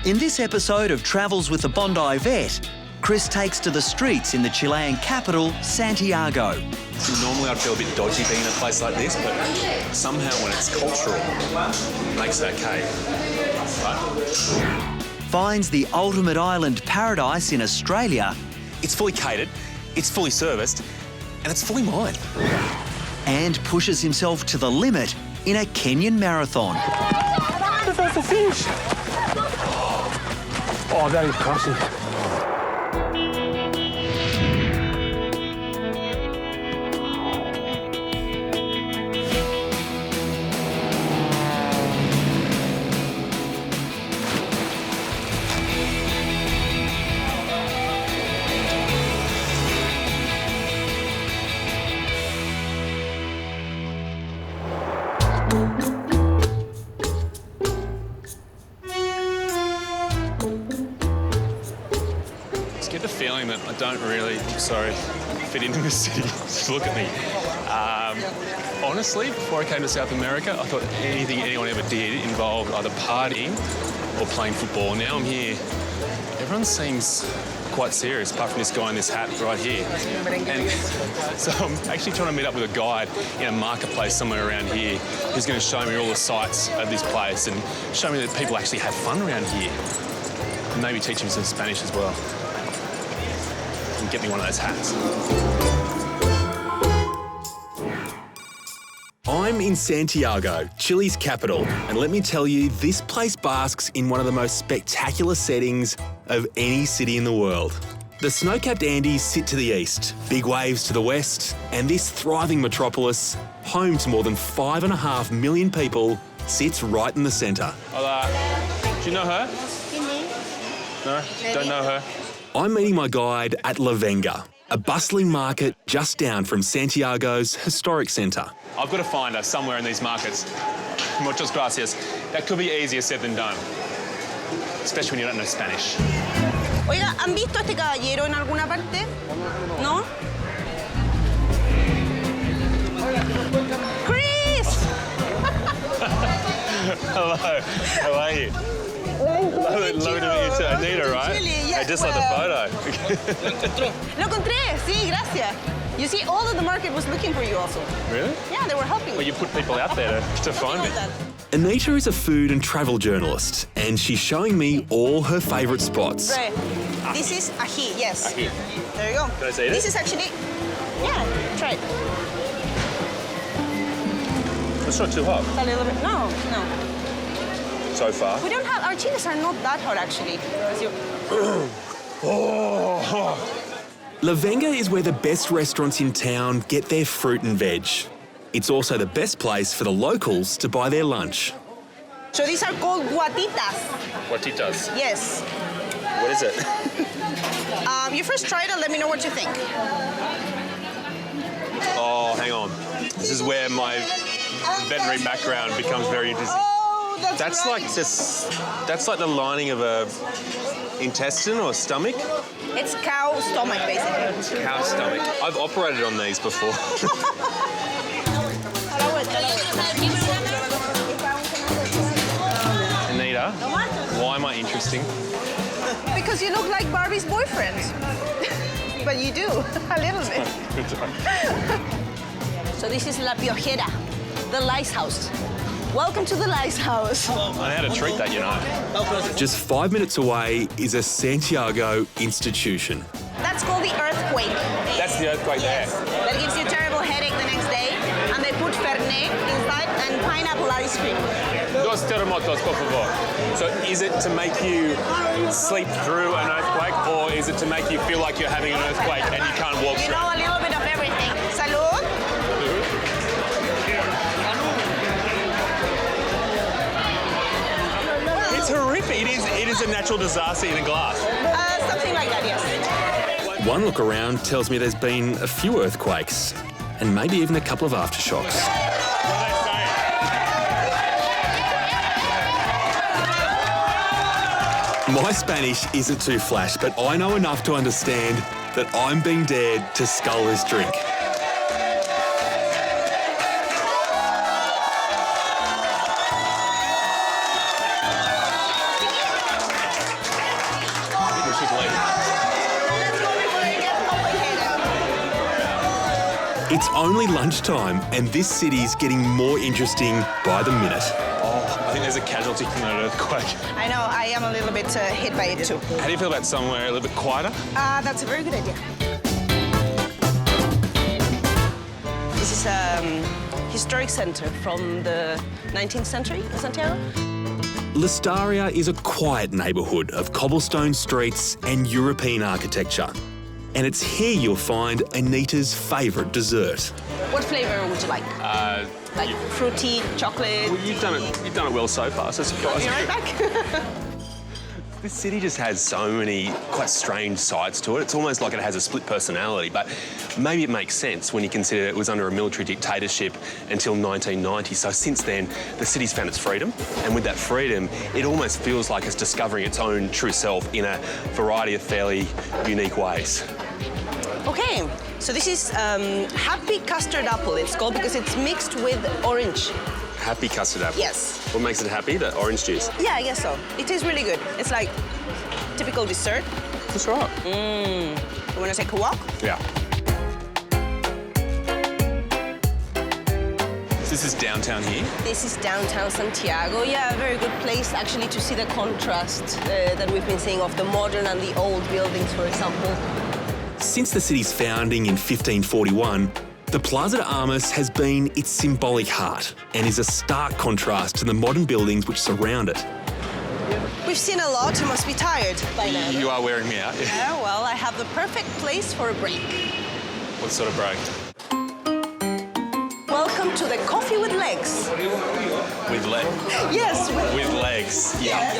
In this episode of Travels with the Bondi Vet, Chris takes to the streets in the Chilean capital, Santiago. Normally I'd feel a bit dodgy being in a place like this, but somehow when it's cultural, it makes it okay. Right? Finds the ultimate island paradise in Australia. It's fully catered, it's fully serviced, and it's fully mine. And pushes himself to the limit in a Kenyan marathon. That's a fish! Oh, that is crushing. Get the feeling that I don't really, fit into this city. Just look at me. Honestly, before I came to South America, I thought anything anyone ever did involved either partying or playing football. Now I'm here. Everyone seems quite serious, apart from this guy in this hat right here. And so I'm actually trying to meet up with a guide in a marketplace somewhere around here who's going to show me all the sights of this place and show me that people actually have fun around here. And maybe teach me some Spanish as well. And get me one of those hats. I'm in Santiago, Chile's capital, and let me tell you, this place basks in one of the most spectacular settings of any city in the world. The snow-capped Andes sit to the east, big waves to the west, and this thriving metropolis, home to more than 5.5 million people, sits right in the centre. Hola. Do you know her? No? Don't know her? I'm meeting my guide at La Venga, a bustling market just down from Santiago's historic centre. I've got to find her somewhere in these markets. Muchas gracias. That could be easier said than done, especially when you don't know Spanish. Oiga, ¿han visto a este caballero en alguna parte? ¿No? Chris! Hello, how are you? Lovely to meet you too. Anita, right? Chile, yes, I just like the photo. Lo encontré, sí, gracias. You see, all of the market was looking for you also. Really? Yeah, they were helping Well, me. you put people out there to find me. Anita is a food and travel journalist, and she's showing me all her favourite spots. Right. This is ají, yes. Ají. There you go. Can I see it? This is actually, yeah, try it. It's not too hot A little bit, no. so far. We don't have, our chiles are not that hot actually. La Venga is where the best restaurants in town get their fruit and veg. It's also the best place for the locals to buy their lunch. So these are called guatitas. Guatitas. Yes. What is it? You first try it and let me know what you think. Oh, hang on. This is where my veterinary background becomes very interesting. Oh, That's right. like this. That's like the lining of a intestine or stomach. It's cow stomach, basically. Cow stomach. I've operated on these before. Anita, why am I interesting? Because you look like Barbie's boyfriend. But you do, a little bit. So this is La Piojera, the lice house. Welcome to the lice house. I know how to treat that, you know. Just 5 minutes away is a Santiago institution. That's called the earthquake. That's the earthquake there. That gives you a terrible headache the next day. And they put Fernet inside and pineapple ice cream. Dos terremotos, por favor. So is it to make you sleep through an earthquake, or is it to make you feel like you're having an earthquake and you can't walk You straight? know, a little bit of everything. Salud. It's horrific. It is a natural disaster in a glass. Something like that, yes. One look around tells me there's been a few earthquakes, and maybe even a couple of aftershocks. My Spanish isn't too flash, but I know enough to understand that I'm being dared to scull this drink. It's only lunchtime and this city's getting more interesting by the minute. Oh, I think there's a casualty from that earthquake. I know, I am a little bit hit by it too. How do you feel about somewhere a little bit quieter? That's a very good idea. This is a historic centre from the 19th century in Santiago. Listaria is a quiet neighbourhood of cobblestone streets and European architecture. And it's here you'll find Anita's favourite dessert. What flavour would you like? Like fruity, chocolate? Well, you've done it well so far, so surprise. Be right back. This city just has so many quite strange sides to it. It's almost like it has a split personality, but maybe it makes sense when you consider it was under a military dictatorship until 1990. So since then, the city's found its freedom, and with that freedom, it almost feels like it's discovering its own true self in a variety of fairly unique ways. Okay, so this is happy custard apple, it's called, because it's mixed with orange. Happy custard apple? Yes. What makes it happy? The orange juice? Yeah, I guess so. It is really good. It's like typical dessert. That's right. You want to take a walk? Yeah. This is downtown here? This is downtown Santiago. Yeah, a very good place actually to see the contrast that we've been seeing of the modern and the old buildings, for example. Since the city's founding in 1541, the Plaza de Armas has been its symbolic heart and is a stark contrast to the modern buildings which surround it. We've seen a lot, you must be tired by now. You are wearing me out. Yeah, well, I have the perfect place for a break. What sort of break? Welcome to the coffee with legs. With legs? Yes. With legs, yeah.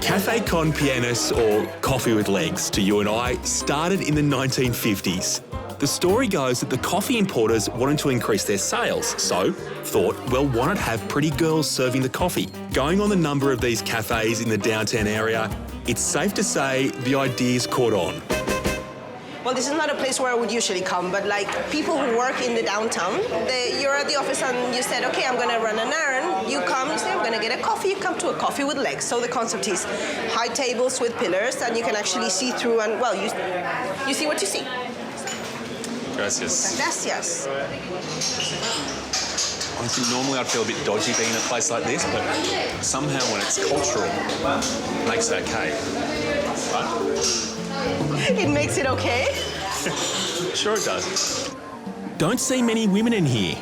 Café con Pianos, or Coffee with Legs, to you and I, started in the 1950s. The story goes that the coffee importers wanted to increase their sales, so thought, well, why not have pretty girls serving the coffee? Going on the number of these cafes in the downtown area, it's safe to say the idea's caught on. Well, this is not a place where I would usually come, but like people who work in the downtown, you're at the office and you said, okay, I'm gonna run an errand. You come, you say, I'm gonna get a coffee. You come to a coffee with legs. So the concept is high tables with pillars, and you can actually see through, and well, you see what you see. Gracias. Gracias. Honestly, normally I'd feel a bit dodgy being in a place like this, but somehow when it's cultural, it makes it okay. Right? It makes it okay. Sure it does. Don't see many women in here.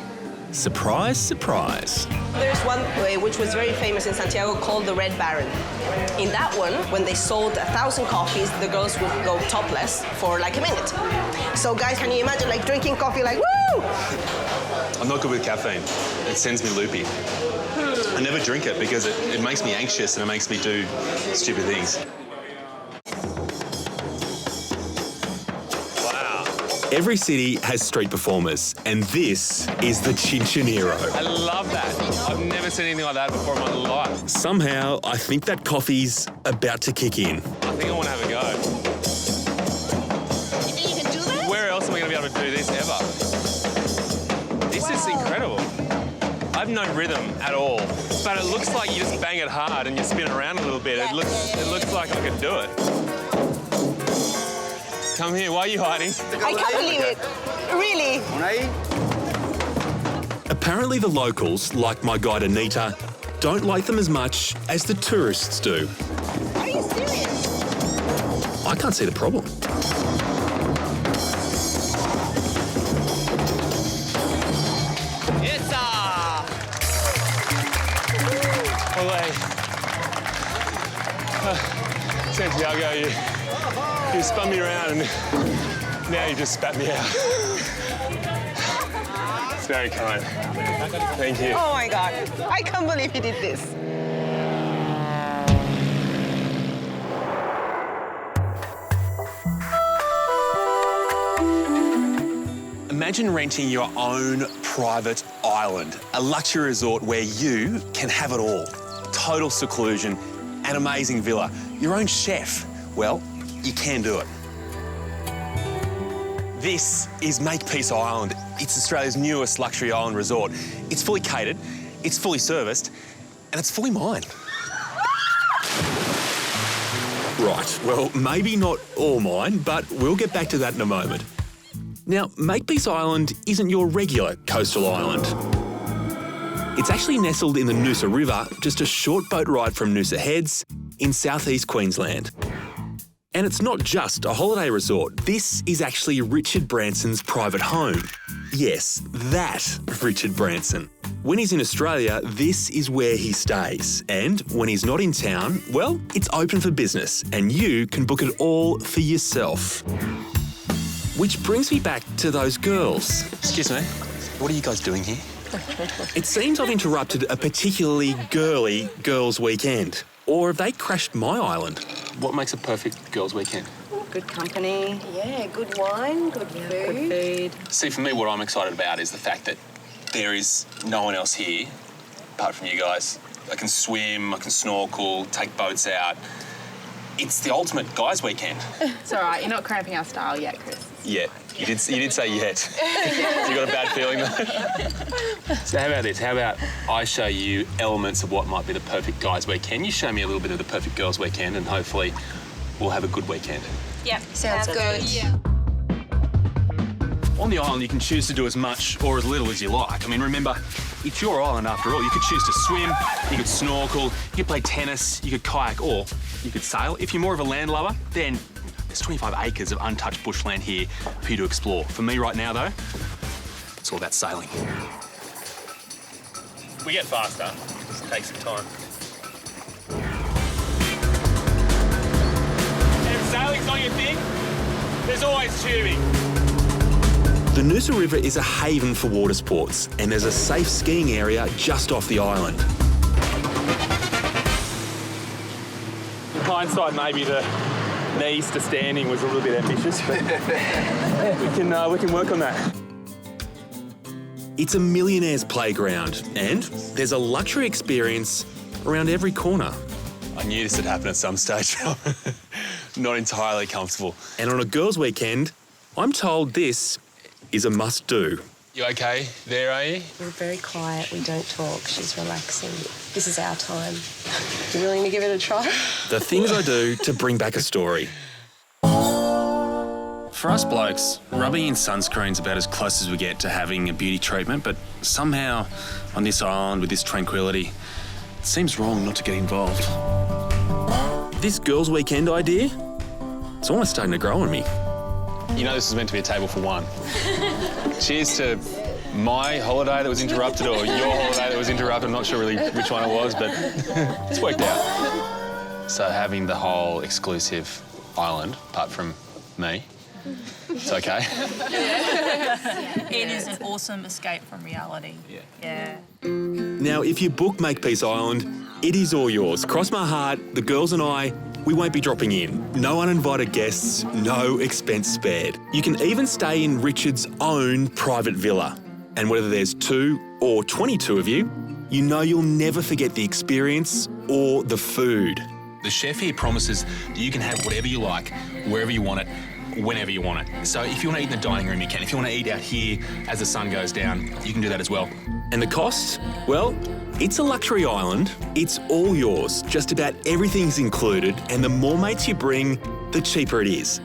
Surprise, surprise. There's one which was very famous in Santiago called the Red Baron. In that one, when they sold 1,000 coffees, the girls would go topless for like a minute. So guys, can you imagine like drinking coffee like, woo? I'm not good with caffeine. It sends me loopy. I never drink it because it makes me anxious and it makes me do stupid things. Every city has street performers, and this is the Chinchinero. I love that. I've never seen anything like that before in my life. Somehow, I think that coffee's about to kick in. I think I want to have a go. You think you can do that? Where else am I going to be able to do this ever? This is incredible. I have no rhythm at all, but it looks like you just bang it hard and you spin around a little bit. It looks like I could do it. Come here, why are you hiding? I can't believe it. Really? Apparently the locals, like my guide Anita, don't like them as much as the tourists do. Are you serious? I can't see the problem. Yes, sir! Olé. Santiago, you spun me around and now you just spat me out. It's very kind. Thank you. Oh my God. I can't believe you did this. Imagine renting your own private island, a luxury resort where you can have it all. Total seclusion, an amazing villa, your own chef. Well, you can do it. This is Makepeace Island. It's Australia's newest luxury island resort. It's fully catered, it's fully serviced, and it's fully mine. Right, well, maybe not all mine, but we'll get back to that in a moment. Now, Makepeace Island isn't your regular coastal island. It's actually nestled in the Noosa River, just a short boat ride from Noosa Heads in southeast Queensland. And it's not just a holiday resort. This is actually Richard Branson's private home. Yes, that Richard Branson. When he's in Australia, this is where he stays. And when he's not in town, well, it's open for business and you can book it all for yourself. Which brings me back to those girls. Excuse me, what are you guys doing here? It seems I've interrupted a particularly girly girls' weekend. Or have they crashed my island? What makes a perfect girls' weekend? Good company. Yeah, good wine, good food. Good food. See, for me, what I'm excited about is the fact that there is no one else here apart from you guys. I can swim, I can snorkel, take boats out. It's the ultimate guys' weekend. It's all right, you're not cramping our style yet, Chris. Yeah, you did say yet. You got a bad feeling though? So how about this? How about I show you elements of what might be the perfect guys' weekend? You show me a little bit of the perfect girls' weekend and hopefully we'll have a good weekend. Yep, sounds good. Yeah. On the island, you can choose to do as much or as little as you like. I mean, remember, it's your island after all. You could choose to swim, you could snorkel, you could play tennis, you could kayak, or you could sail. If you're more of a land lover, then there's 25 acres of untouched bushland here for you to explore. For me right now, though, it's all about sailing. We get faster, just take some time. And if sailing's not your thing, there's always tubing. The Noosa River is a haven for water sports, and there's a safe skiing area just off the island. In hindsight, maybe the knees to standing was a little bit ambitious, but we can work on that. It's a millionaire's playground, and there's a luxury experience around every corner. I knew this would happen at some stage. Not entirely comfortable. And on a girls' weekend, I'm told this is a must-do. You okay there, are you? We're very quiet, we don't talk, she's relaxing. This is our time. You willing to give it a try? The things I do to bring back a story. For us blokes, rubbing in sunscreen's about as close as we get to having a beauty treatment, but somehow on this island with this tranquility, it seems wrong not to get involved. This girls' weekend idea, it's almost starting to grow on me. You know this was meant to be a table for one. Cheers to my holiday that was interrupted or your holiday that was interrupted. I'm not sure really which one it was, but it's worked out. So having the whole exclusive island, apart from me, it's okay. It is an awesome escape from reality. Yeah. Now, if you book Makepeace Island, it is all yours. Cross my heart, the girls and I, we won't be dropping in. No uninvited guests, no expense spared. You can even stay in Richard's own private villa. And whether there's 2 or 22 of you, you know you'll never forget the experience or the food. The chef here promises that you can have whatever you like, wherever you want it, whenever you want it. So if you want to eat in the dining room, you can. If you want to eat out here as the sun goes down, you can do that as well. And the cost? Well, it's a luxury island. It's all yours. Just about everything's included, and the more mates you bring, the cheaper it is.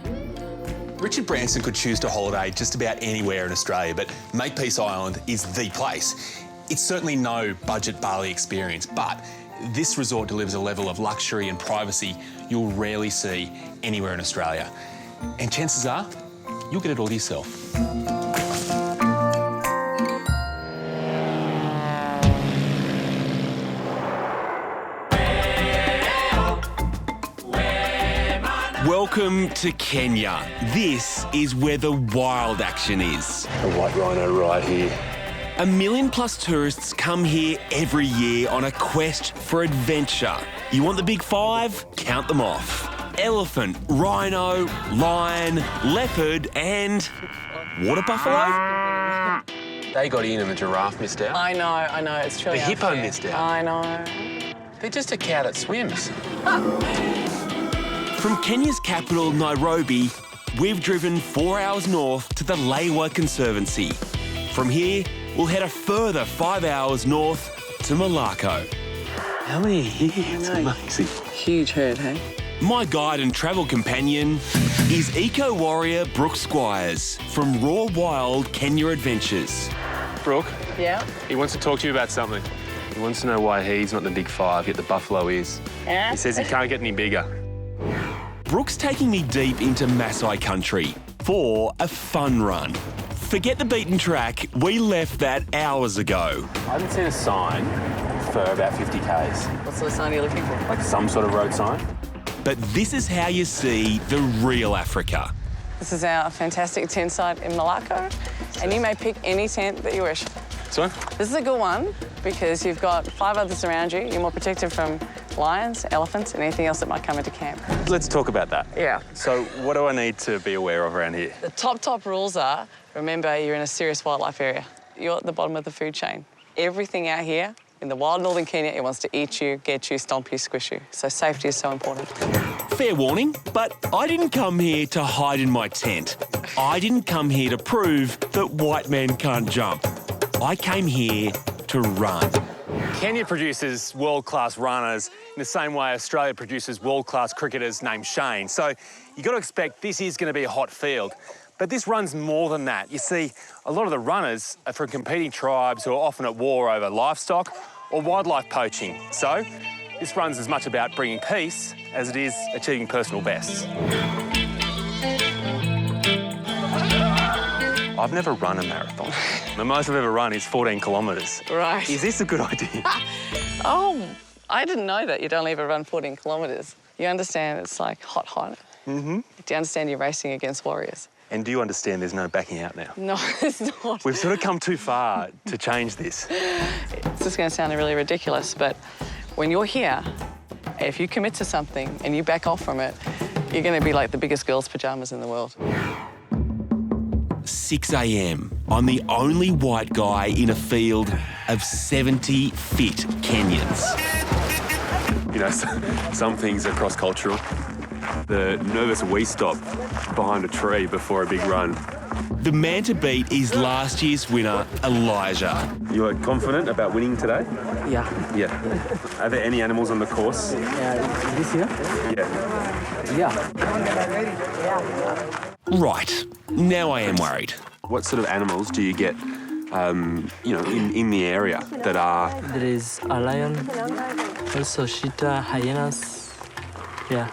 Richard Branson could choose to holiday just about anywhere in Australia, but Makepeace Island is the place. It's certainly no budget Bali experience, but this resort delivers a level of luxury and privacy you'll rarely see anywhere in Australia. And chances are, you'll get it all yourself. Welcome to Kenya. This is where the wild action is. The white rhino right here. 1 million+ tourists come here every year on a quest for adventure. You want the big 5? Count them off. Elephant, rhino, lion, leopard and water buffalo? They got in and the giraffe missed out. I know, it's truly The hippo unfair. missed out. I know. They're just a cow that swims. From Kenya's capital, Nairobi, we've driven 4 hours north to the Lewa Conservancy. From here, we'll head a further 5 hours north to Malacco. How many here? It's amazing. Huge herd, hey? My guide and travel companion is eco-warrior Brooke Squires from Raw Wild Kenya Adventures. Brooke, Yeah. he wants to talk to you about something. He wants to know why he's not the big five, yet the buffalo is. Yeah. He says he can't get any bigger. Brooke's taking me deep into Maasai country for a fun run. Forget the beaten track, we left that hours ago. I haven't seen a sign for about 50 k's. What sort of sign are you looking for? Like some sort of road sign. But this is how you see the real Africa. This is our fantastic tent site in Malacca, and you may pick any tent that you wish. This one? This is a good one because you've got 5 others around you. You're more protected from lions, elephants, and anything else that might come into camp. Let's talk about that. Yeah. So what do I need to be aware of around here? The top rules are, remember, you're in a serious wildlife area. You're at the bottom of the food chain. Everything out here in the wild northern Kenya, it wants to eat you, get you, stomp you, squish you. So safety is so important. Fair warning, but I didn't come here to hide in my tent. I didn't come here to prove that white men can't jump. I came here to run. Kenya produces world-class runners in the same way Australia produces world-class cricketers named Shane. So you've got to expect this is going to be a hot field. But this run's more than that. You see, a lot of the runners are from competing tribes who are often at war over livestock or wildlife poaching. So this run's as much about bringing peace as it is achieving personal bests. I've never run a marathon. The most I've ever run is 14 kilometres. Right. Is this a good idea? Oh, I didn't know that you'd only ever run 14 kilometres. You understand it's like hot. Mm-hmm. Do you understand you're racing against warriors? And do you understand there's no backing out now? No, it's not. We've sort of come too far to change this. It's just going to sound really ridiculous, but when you're here, if you commit to something and you back off from it, you're going to be like the biggest girl's pyjamas in the world. 6 a.m. I'm the only white guy in a field of 70 fit Kenyans. You know, some things are cross-cultural. The nervous wee stop behind a tree before a big run. The man to beat is last year's winner, Elijah. You are confident about winning today? Yeah. Yeah. Are there any animals on the course? This here? Yeah. Yeah. Right, now I am worried. What sort of animals do you get, in the area that are... There is a lion, also cheetah, hyenas. Yeah.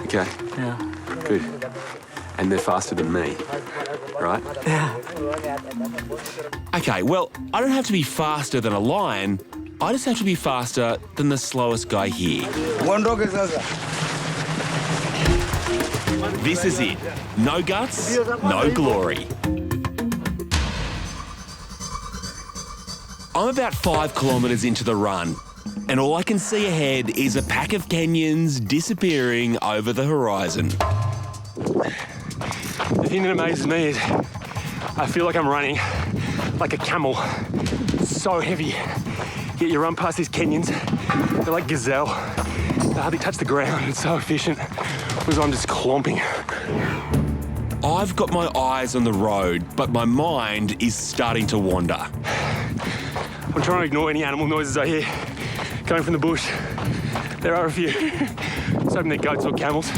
Okay. Yeah. Good. And they're faster than me, right? Yeah. Okay, well, I don't have to be faster than a lion. I just have to be faster than the slowest guy here. This is it. No guts, no glory. I'm about 5 kilometres into the run, and all I can see ahead is a pack of Kenyans disappearing over the horizon. The thing that amazes me is I feel like I'm running like a camel. So heavy. Yet you run past these Kenyans, they're like gazelle. They hardly touch the ground. It's so efficient. Because I'm just clomping. I've got my eyes on the road, but my mind is starting to wander. I'm trying to ignore any animal noises I hear coming from the bush. There are a few. It's hoping they're goats or camels.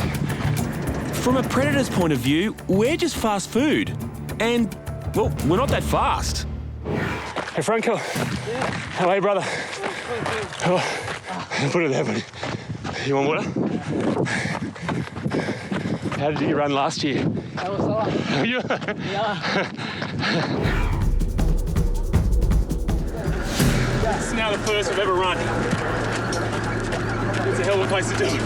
From a predator's point of view, we're just fast food. And, well, we're not that fast. Hey, Franco. How are you, brother? Oh, put it there, buddy. You want water? How did you run last year? I was alive. Yeah. This is now the first I've ever run. It's a hell of a place to do it.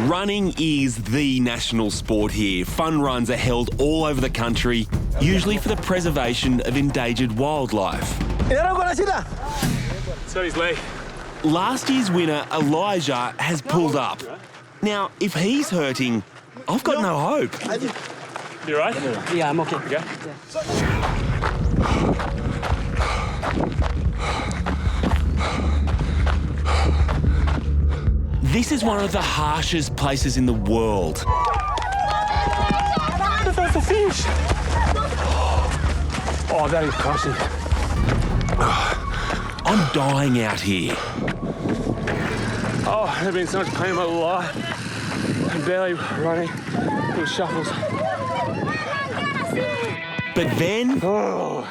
Running is the national sport here. Fun runs are held all over the country, usually for the preservation of endangered wildlife. It's got his leg. Last year's winner, Elijah, has pulled up. Now, if he's hurting, I've got no hope. You all right? Yeah, I'm okay. Okay. This is one of the harshest places in the world. That's a fish. Oh, that is crushing. I'm dying out here. Oh, I've never been in so much pain in my life. I'm barely running, little shuffles. But then... Oh.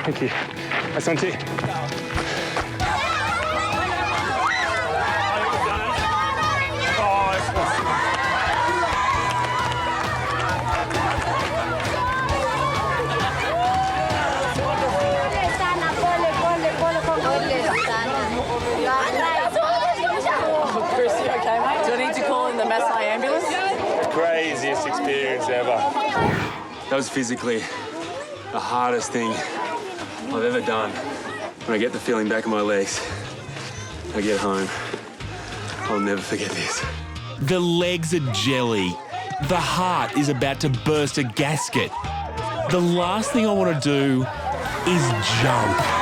Thank you. Asante. Chris, you okay, mate? Do I need to call in the Maasai ambulance? Craziest experience ever. That was physically the hardest thing I've ever done. When I get the feeling back in my legs, I get home. I'll never forget this. The legs are jelly. The heart is about to burst a gasket. The last thing I want to do is jump.